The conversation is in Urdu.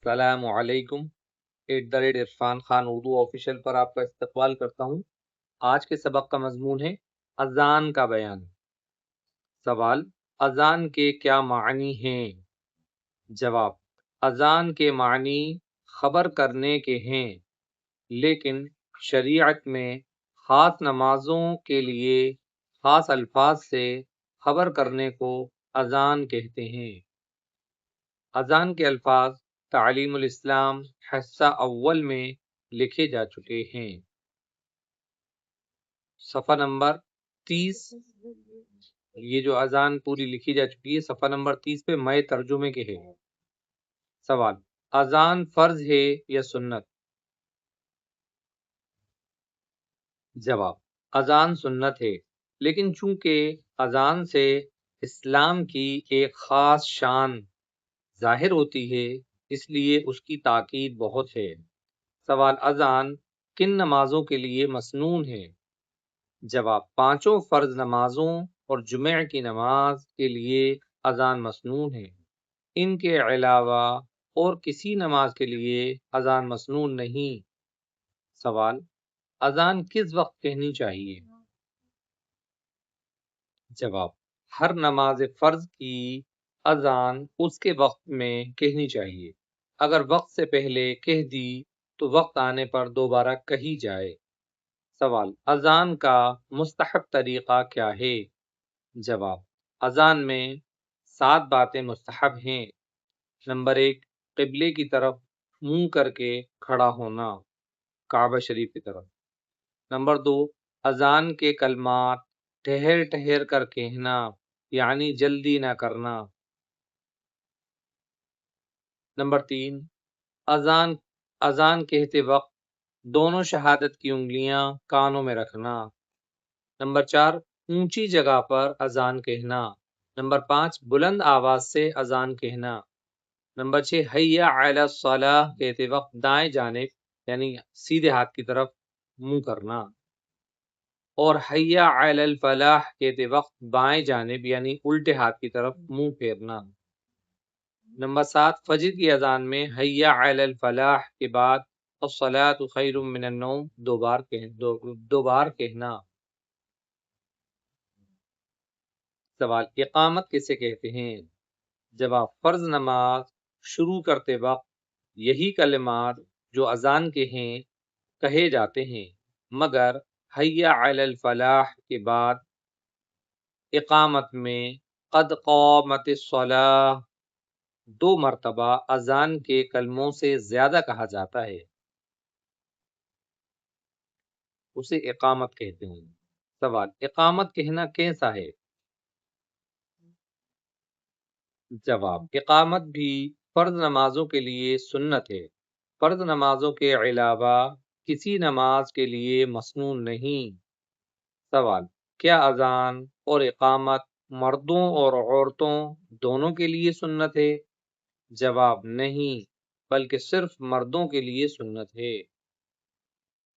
السلام علیکم۔ @عرفان خان اردو آفیشیل پر آپ کا استقبال کرتا ہوں۔ آج کے سبق کا مضمون ہے اذان کا بیان۔ سوال: اذان کے کیا معنی ہیں؟ جواب: اذان کے معنی خبر کرنے کے ہیں، لیکن شریعت میں خاص نمازوں کے لیے خاص الفاظ سے خبر کرنے کو اذان کہتے ہیں۔ اذان کے الفاظ تعلیم الاسلام حصہ اول میں لکھے جا چکے ہیں۔ صفحہ نمبر 30، یہ جو اذان پوری لکھی جا چکی ہے صفحہ نمبر 30 پہ مئے ترجمے کے ہے۔ سوال: اذان فرض ہے یا سنت؟ جواب: اذان سنت ہے، لیکن چونکہ اذان سے اسلام کی ایک خاص شان ظاہر ہوتی ہے اس لیے اس کی تاکید بہت ہے۔ سوال: اذان کن نمازوں کے لیے مسنون ہے؟ جواب: 5 فرض نمازوں اور جمعہ کی نماز کے لیے اذان مسنون ہے۔ ان کے علاوہ اور کسی نماز کے لیے اذان مسنون نہیں۔ سوال: اذان کس وقت کہنی چاہیے؟ جواب: ہر نماز فرض کی اذان اس کے وقت میں کہنی چاہیے۔ اگر وقت سے پہلے کہہ دی تو وقت آنے پر دوبارہ کہی جائے۔ سوال: اذان کا مستحب طریقہ کیا ہے؟ جواب: اذان میں 7 باتیں مستحب ہیں۔ نمبر 1، قبلے کی طرف منہ کر کے کھڑا ہونا، کعبہ شریف کی طرف۔ نمبر 2، اذان کے کلمات ٹھہر ٹھہر کر کہنا، یعنی جلدی نہ کرنا۔ نمبر 3، اذان کہتے وقت دونوں شہادت کی انگلیاں کانوں میں رکھنا۔ نمبر 4، اونچی جگہ پر اذان کہنا۔ نمبر 5، بلند آواز سے اذان کہنا۔ نمبر 6، حی علی الصلاۃ کہتے وقت دائیں جانب یعنی سیدھے ہاتھ کی طرف منہ کرنا، اور حی علی الفلاح کہتے وقت بائیں جانب یعنی الٹے ہاتھ کی طرف منہ پھیرنا۔ نمبر 7، فجر کی اذان میں حی علی الفلاح کے بعد الصلاۃ خیر من النوم 2 بار کہنا۔ سوال: اقامت کسے کہتے ہیں؟ جواب: فرض نماز شروع کرتے وقت یہی کلمات جو اذان کے ہیں کہے جاتے ہیں، مگر حی علی الفلاح کے بعد اقامت میں قد قامت الصلاۃ 2 مرتبہ اذان کے کلموں سے زیادہ کہا جاتا ہے، اسے اقامت کہتے ہیں۔ سوال: اقامت کہنا کیسا ہے؟ جواب: اقامت بھی فرض نمازوں کے لیے سنت ہے، فرض نمازوں کے علاوہ کسی نماز کے لیے مسنون نہیں۔ سوال: کیا اذان اور اقامت مردوں اور عورتوں دونوں کے لیے سنت ہے؟ جواب: نہیں، بلکہ صرف مردوں کے لیے سنت ہے۔